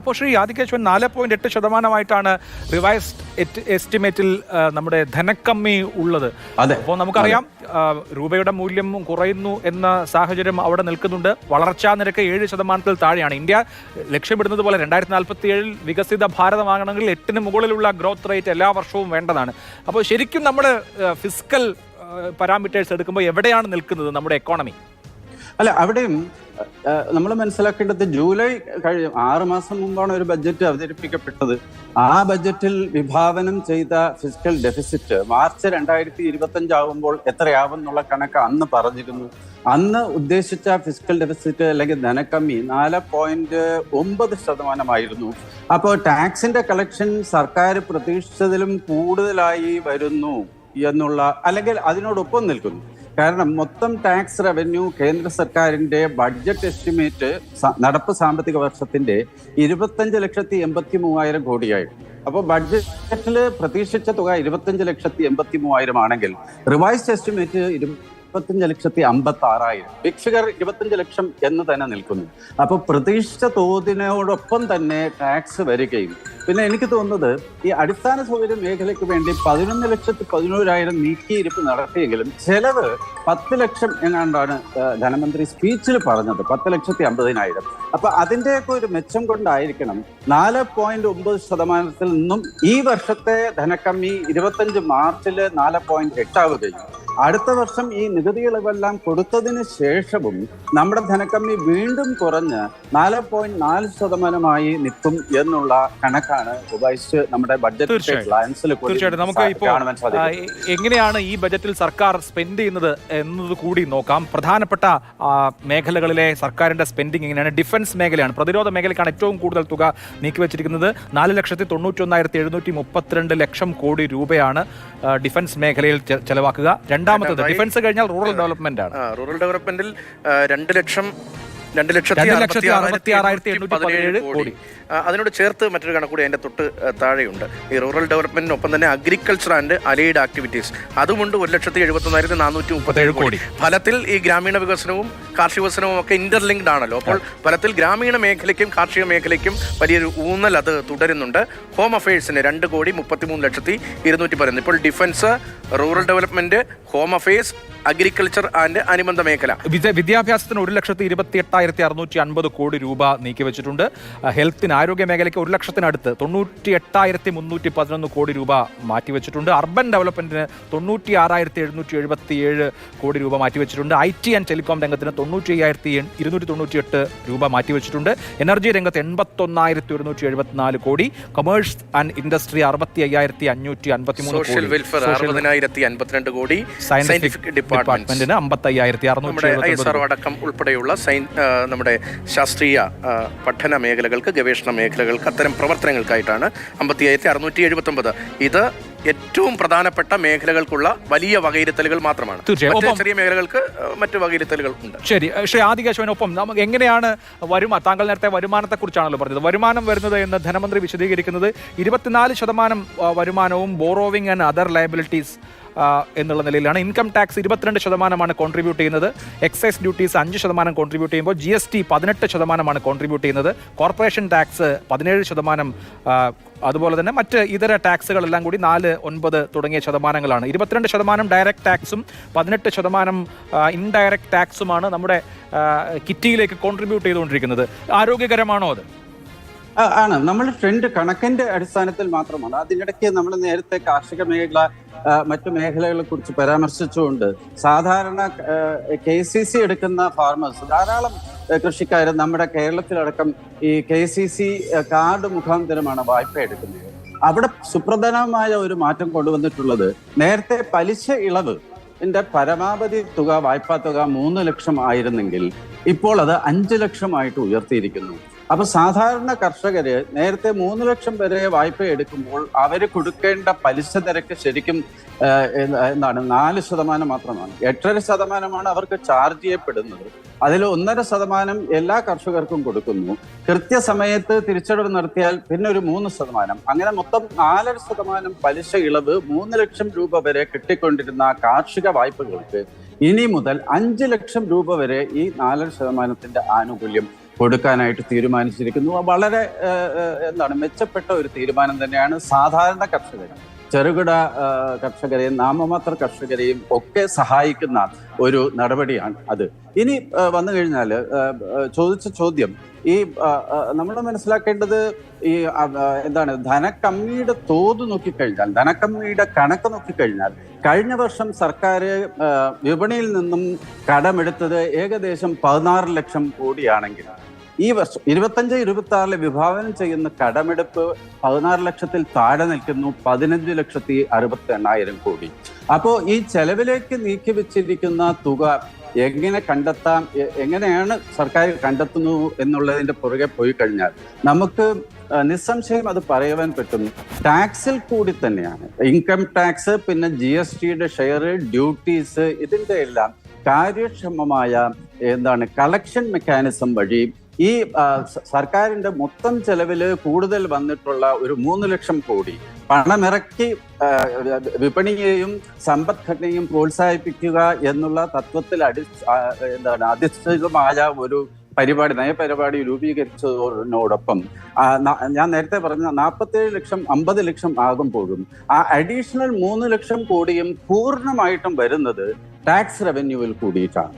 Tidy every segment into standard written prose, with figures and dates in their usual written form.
അപ്പോൾ ശ്രീ ആദികേശവൻ 4.8% റിവൈസ്ഡ് എസ്റ്റിമേറ്റിൽ നമ്മുടെ ധനക്കമ്മി ഉള്ളത്. അപ്പോൾ നമുക്കറിയാം രൂപയുടെ മൂല്യം കുറയുന്നു എന്ന സാഹചര്യം അവിടെ നിൽക്കുന്നുണ്ട്. വളർച്ചാ നിരക്ക് 7% താഴെയാണ്. ഇന്ത്യ ലക്ഷ്യമിടുന്നത് പോലെ 2047 വികസിത ഭാരതമാകണമെങ്കിൽ 8 മുകളിലുള്ള ഗ്രോത്ത് റേറ്റ് എല്ലാ വർഷവും വേണ്ടതാണ്. അപ്പോൾ ശരിക്കും നമ്മൾ ഫിസ്ക്കൽ പാരാമീറ്റേഴ്സ് എടുക്കുമ്പോൾ എവിടെയാണ് നിൽക്കുന്നത് നമ്മുടെ എക്കോണമി? അല്ല, അവിടെയും നമ്മൾ മനസ്സിലാക്കേണ്ടത് ജൂലൈ 6 മാസം മുമ്പാണ് ഒരു ബഡ്ജറ്റ് അവതരിപ്പിക്കപ്പെട്ടത്. ആ ബഡ്ജറ്റിൽ വിഭാവനം ചെയ്ത ഫിസ്ക്കൽ ഡെഫിസിറ്റ് മാർച്ച് 2025 ആകുമ്പോൾ എത്രയാവും എന്നുള്ള കണക്ക് അന്ന് പറഞ്ഞിരുന്നു. അന്ന് ഉദ്ദേശിച്ച ഫിസ്ക്കൽ ഡെഫിസിറ്റ് അല്ലെങ്കിൽ ധനക്കമ്മി 4.9% അപ്പോൾ ടാക്സിന്റെ കളക്ഷൻ സർക്കാർ പ്രതീക്ഷിച്ചതിലും കൂടുതലായി വരുന്നു എന്നുള്ള, അല്ലെങ്കിൽ അതിനോടൊപ്പം നിൽക്കുന്നു. കാരണം മൊത്തം ടാക്സ് റവന്യൂ കേന്ദ്ര സർക്കാരിന്റെ ബഡ്ജറ്റ് എസ്റ്റിമേറ്റ് നടപ്പ് സാമ്പത്തിക വർഷത്തിന്റെ 25,83,000 കോടിയായിരുന്നു. അപ്പോൾ ബഡ്ജറ്റിൽ പ്രതീക്ഷിച്ച തുക 25,83,000 ആണെങ്കിൽ റിവൈസ്ഡ് എസ്റ്റിമേറ്റ് 25,56,000. ബിഗ് ഫിഗർ 25 ലക്ഷം എന്ന് തന്നെ നിൽക്കുന്നു. അപ്പോൾ പ്രതീക്ഷിച്ച തോതിനോടൊപ്പം തന്നെ ടാക്സ് വരികയും, പിന്നെ എനിക്ക് തോന്നുന്നത് ഈ അടിസ്ഥാന സൗകര്യ മേഖലയ്ക്ക് വേണ്ടി 11,11,000 നീക്കിയിരിപ്പ് നടത്തിയെങ്കിലും ചെലവ് 10 ലക്ഷം എങ്ങാണ്ടാണ് ധനമന്ത്രി സ്പീച്ചിൽ പറഞ്ഞത്, 10,50,000. അപ്പൊ അതിന്റെയൊക്കെ ഒരു മെച്ചം കൊണ്ടായിരിക്കണം 4.9% നിന്നും ഈ വർഷത്തെ ധനക്കമ്മി 25 മാർച്ചിൽ 4.8 ആവുകയും അടുത്ത വർഷം ഈ നികുതി ഇളവെല്ലാം കൊടുത്തതിന് ശേഷവും നമ്മുടെ ധനക്കമ്മി വീണ്ടും കുറഞ്ഞ് 4.4% നിൽക്കും എന്നുള്ള കണക്കാണ് നമ്മുടെ ബഡ്ജറ്റ് പ്ലാൻസിൽ കാണുവാൻ സാധിക്കും. എങ്ങനെയാണ് ഈ ബജറ്റിൽ സർക്കാർ സ്പെൻഡ് ചെയ്യുന്നത് എന്നത് കൂടി നോക്കാം. പ്രധാനപ്പെട്ട മേഖലകളിലെ സർക്കാരിന്റെ സ്പെൻഡിങ് എങ്ങനെയാണ്? ഡിഫൻസ് മേഖലയാണ്, പ്രതിരോധ മേഖലയ്ക്കാണ് ഏറ്റവും കൂടുതൽ തുക നീക്കിവെച്ചിരിക്കുന്നത്. 4,91,732 ലക്ഷം കോടി രൂപയാണ് ഡിഫൻസ് മേഖലയിൽ ചെലവാക്കുക. രണ്ടാമത്തത് ഡിഫൻസ് കഴിഞ്ഞാൽ റൂറൽ ഡെവലപ്മെന്റ് ആണ്. റൂറൽ ഡെവലപ്മെന്റിൽ 2,66,817 കോടി. അതിനോട് ചേർത്ത് മറ്റൊരു കണക്കൂടി അതിന്റെ തൊട്ട് താഴെയുണ്ട്. ഈ റൂറൽ ഡെവലപ്മെന്റിനൊപ്പം തന്നെ അഗ്രികൾച്ചർ ആൻഡ് അലൈഡ് ആക്ടിവിറ്റീസ് അതുകൊണ്ട് 1,71,437 കോടി. ഫലത്തിൽ ഈ ഗ്രാമീണ വികസനവും കാർഷിക വികസനവും ഒക്കെ ഇന്റർലിങ്ക്ഡ് ആണല്ലോ. അപ്പോൾ ഫലത്തിൽ ഗ്രാമീണ മേഖലയ്ക്കും കാർഷിക മേഖലയ്ക്കും വലിയൊരു ഊന്നൽ അത് തുടരുന്നുണ്ട്. ഹോം അഫയേഴ്സിന് 2,33,210. ഇപ്പോൾ defence, rural development, home affairs, agriculture and അനുബന്ധ മേഖല. വിദ്യാഭ്യാസത്തിന് 1,28,650 കോടി രൂപ നീക്കിവെച്ചിട്ടുണ്ട്. ഹെൽത്തിന്, ആരോഗ്യ മേഖലയ്ക്ക് 1 ലക്ഷത്തിനടുത്ത് 98,311 കോടി രൂപ മാറ്റിവെച്ചിട്ടുണ്ട്. അർബൻ ഡെവലപ്മെന്റിന് 96,777 കോടി രൂപ മാറ്റിവെച്ചിട്ടുണ്ട്. IT ആൻഡ് ടെലികോം രംഗത്തിന് 95,298 രൂപ മാറ്റിവെച്ചിട്ടുണ്ട്. എനർജി രംഗത്ത് 81,174 കോടി. Commerce and industry 65,553 social welfare 60,052 കോടി. സയന്റിഫിക് ഡിപ്പാർട്ട്മെന്റിന് 55,670 അടക്കം ഉൾപ്പെടെയുള്ള നമ്മുടെ ശാസ്ത്രീയ പഠന മേഖലകൾക്ക്, ഗവേഷണ മേഖലകൾക്ക്, അത്തരം പ്രവർത്തനങ്ങൾക്കായിട്ടാണ് 55,679. ഇത് ഏറ്റവും പ്രധാനപ്പെട്ട മേഖലകൾക്കുള്ള വലിയ വകയിരുത്തലുകൾ മാത്രമാണ്. ചെറിയ മേഖലകൾക്ക് മറ്റു വകയിരുത്തലുകൾ ഉണ്ട്. ശരി, ശ്രീ ആദികേശവനൊപ്പം നമുക്ക് എങ്ങനെയാണ് താങ്കൾ നേരത്തെ വരുമാനത്തെ കുറിച്ചാണല്ലോ പറഞ്ഞത്. വരുമാനം വരുന്നത് എന്ന് ധനമന്ത്രി വിശദീകരിക്കുന്നത് 24% വരുമാനവും ബോറോവിംഗ് ആൻഡ് അതർ ലയബിലിറ്റീസ് എന്നുള്ള നിലയിലാണ്. ഇൻകം ടാക്സ് 22% കോൺട്രിബ്യൂട്ട് ചെയ്യുന്നത്. എക്സൈസ് ഡ്യൂട്ടീസ് 5% കോൺട്രിബ്യൂട്ട് ചെയ്യുമ്പോൾ GST 18% കോൺട്രിബ്യൂട്ട് ചെയ്യുന്നത്. കോർപ്പറേഷൻ ടാക്സ് 17%, അതുപോലെ തന്നെ മറ്റ് ഇതര ടാക്സുകളെല്ലാം കൂടി 4, 9 തുടങ്ങിയ ശതമാനങ്ങളാണ്. 22% ഡയറക്റ്റ് ടാക്സും 18% ഇൻഡയറക്റ്റ് ടാക്സുമാണ് നമ്മുടെ കിറ്റിയിലേക്ക് കോൺട്രിബ്യൂട്ട് ചെയ്തുകൊണ്ടിരിക്കുന്നത്. ആരോഗ്യകരമാണോ അത്? ആണ്. നമ്മൾ ട്രെൻഡ് കണക്കിന്റെ അടിസ്ഥാനത്തിൽ മാത്രമാണ്. അതിനിടയ്ക്ക് നമ്മൾ നേരത്തെ കാർഷിക മേഖല, മറ്റു മേഖലകളെ കുറിച്ച് പരാമർശിച്ചുകൊണ്ട് സാധാരണ KCC എടുക്കുന്ന ഫാർമേഴ്സ്, ധാരാളം കൃഷിക്കാർ നമ്മുടെ കേരളത്തിലടക്കം ഈ KCC കാർഡ് മുഖാന്തരമാണ് വായ്പ എടുക്കുന്നത്. അവിടെ സുപ്രധാനമായ ഒരു മാറ്റം കൊണ്ടുവന്നിട്ടുള്ളത്, നേരത്തെ പലിശ ഇളവ് പരമാവധി തുക, വായ്പാ തുക 3 ലക്ഷം ആയിരുന്നെങ്കിൽ ഇപ്പോൾ അത് 5 ലക്ഷമായിട്ട് ഉയർത്തിയിരിക്കുന്നു. അപ്പൊ സാധാരണ കർഷകര് നേരത്തെ 3 ലക്ഷം വരെ വായ്പ എടുക്കുമ്പോൾ അവര് കൊടുക്കേണ്ട പലിശ നിരക്ക് ശരിക്കും 4% മാത്രമാണ്. 8.5% അവർക്ക് ചാർജ് ചെയ്യപ്പെടുന്നത്. അതിൽ 1.5% എല്ലാ കർഷകർക്കും കൊടുക്കുന്നു. കൃത്യസമയത്ത് തിരിച്ചടവ് നടത്തിയാൽ പിന്നെ ഒരു 3%. അങ്ങനെ മൊത്തം 4.5% പലിശ ഇളവ് 3 ലക്ഷം രൂപ വരെ കിട്ടിക്കൊണ്ടിരുന്ന കാർഷിക വായ്പകൾക്ക് ഇനി മുതൽ 5 ലക്ഷം രൂപ വരെ ഈ 4% ആനുകൂല്യം കൊടുക്കാനായിട്ട് തീരുമാനിച്ചിരിക്കുന്നു. വളരെ എന്താണ് മെച്ചപ്പെട്ട ഒരു തീരുമാനം തന്നെയാണ്. സാധാരണ കർഷകർ, ചെറുകിട കർഷകരെയും നാമമാത്ര കർഷകരെയും ഒക്കെ സഹായിക്കുന്ന ഒരു നടപടിയാണ് അത്. ഇനി വന്നു കഴിഞ്ഞാൽ ചോദിച്ച ചോദ്യം, ഈ നമ്മൾ മനസ്സിലാക്കേണ്ടത് ഈ എന്താണ് ധനക്കമ്മിയുടെ തോത് നോക്കിക്കഴിഞ്ഞാൽ, ധനക്കമ്മിയുടെ കണക്ക് നോക്കിക്കഴിഞ്ഞാൽ കഴിഞ്ഞ വർഷം സർക്കാർ വിപണിയിൽ നിന്നും കടമെടുത്തത് ഏകദേശം 16 ലക്ഷം കോടിയാണെങ്കിൽ ഈ വർഷം 25-26 വിഭാവനം ചെയ്യുന്ന കടമെടുപ്പ് 16 ലക്ഷത്തിൽ താഴെ നിൽക്കുന്നു, 15,68,000 കോടി. അപ്പോൾ ഈ ചെലവിലേക്ക് നീക്കി വെച്ചിരിക്കുന്ന തുക എങ്ങനെ കണ്ടെത്താം, എങ്ങനെയാണ് സർക്കാർ കണ്ടെത്തുന്നു എന്നുള്ളതിന്റെ പുറകെ പോയി കഴിഞ്ഞാൽ നമുക്ക് നിസ്സംശയം അത് പറയുവാൻ പറ്റും. ടാക്സിൽ കൂടി തന്നെയാണ്. ഇൻകം ടാക്സ്, പിന്നെ GSTയുടെ ഷെയർ, ഡ്യൂട്ടീസ്, ഇതിന്റെ എല്ലാം കാര്യക്ഷമമായ കളക്ഷൻ മെക്കാനിസം വഴി ഈ സർക്കാരിന്റെ മൊത്തം ചെലവില് കൂടുതൽ വന്നിട്ടുള്ള ഒരു 3 ലക്ഷം കോടി പണമിറക്കി വിപണിയെയും സമ്പദ്ഘടനയും പ്രോത്സാഹിപ്പിക്കുക എന്നുള്ള തത്വത്തിൽ അധിഷ്ഠിതമായ ഒരു നയപരിപാടി രൂപീകരിച്ചതിനോടൊപ്പം ഞാൻ നേരത്തെ പറഞ്ഞ 47 ലക്ഷം 50 ലക്ഷം ആകുമ്പോഴും ആ അഡീഷണൽ 3 ലക്ഷം കോടിയും പൂർണ്ണമായിട്ടും വരുന്നത് ടാക്സ് റവന്യൂവിൽ കൂടിയിട്ടാണ്.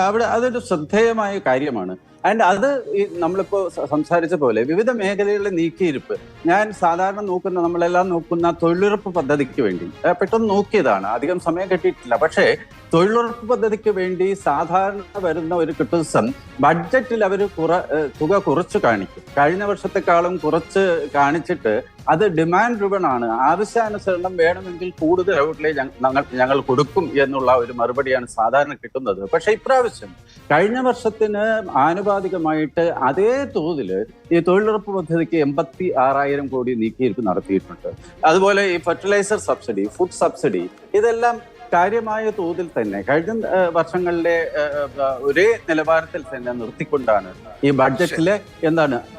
അവിടെ അതൊരു ശ്രദ്ധേയമായ കാര്യമാണ്. ആൻഡ് അത് നമ്മളിപ്പോ സംസാരിച്ച പോലെ വിവിധ മേഖലകളിലെ നീക്കിയിരിപ്പ്, ഞാൻ സാധാരണ നമ്മളെല്ലാം നോക്കുന്ന തൊഴിലുറപ്പ് പദ്ധതിക്ക് വേണ്ടി പെട്ടെന്ന് നോക്കിയതാണ്, അധികം സമയം കിട്ടിയിട്ടില്ല. പക്ഷേ തൊഴിലുറപ്പ് പദ്ധതിക്ക് വേണ്ടി സാധാരണ വരുന്ന ഒരു ക്രിറ്റിസിസം, ബഡ്ജറ്റിൽ അവർ തുക കുറച്ച് കാണിക്കും. കഴിഞ്ഞ വർഷത്തെക്കാളും കുറച്ച് കാണിച്ചിട്ട് അത് ഡിമാൻഡ് ഡ്രിവൺ ആണ്, ആവശ്യാനുസരണം വേണമെങ്കിൽ കൂടുതൽ ഔട്ട്ലേ ഞങ്ങൾ കൊടുക്കും എന്നുള്ള ഒരു മറുപടിയാണ് സാധാരണ കിട്ടുന്നത്. പക്ഷെ ഇപ്രാവശ്യം കഴിഞ്ഞ വർഷത്തിന് ആനുപാതികമായിട്ട് അതേ തോതിൽ ഈ തൊഴിലുറപ്പ് പദ്ധതിക്ക് 86,000 കോടി നീക്കിയിരിപ്പ് നടത്തിയിട്ടുണ്ട്. അതുപോലെ ഈ ഫെർട്ടിലൈസർ സബ്സിഡി, ഫുഡ് സബ്സിഡി, ഇതെല്ലാം കാര്യമായ തോതിൽ തന്നെ കഴിഞ്ഞ വർഷങ്ങളിലെ ഒരേ നിലവാരത്തിൽ തന്നെ നിർത്തിക്കൊണ്ടാണ് ഈ ബഡ്ജറ്റിലെ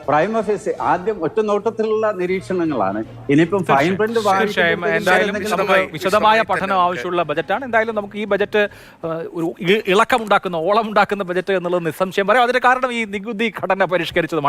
പ്രൈമ ഫേസ് ആദ്യം ഒറ്റ നോട്ടത്തിലുള്ള നിരീക്ഷണങ്ങളാണ്. ഇനിയിപ്പം ഫൈൻ പ്രിന്റ് വിശദമായ പഠനം ആവശ്യമുള്ള ബജറ്റാണ്. എന്തായാലും നമുക്ക് ഈ ബജറ്റ് ഒരു ഇളക്കമുണ്ടാക്കുന്ന, ഓളമുണ്ടാക്കുന്ന ബജറ്റ് എന്നുള്ളത് നിസ്സംശയം പറയാം. അതിന് കാരണം ഈ നികുതി ഘടന പരിഷ്കരിച്ചതുമാണ്.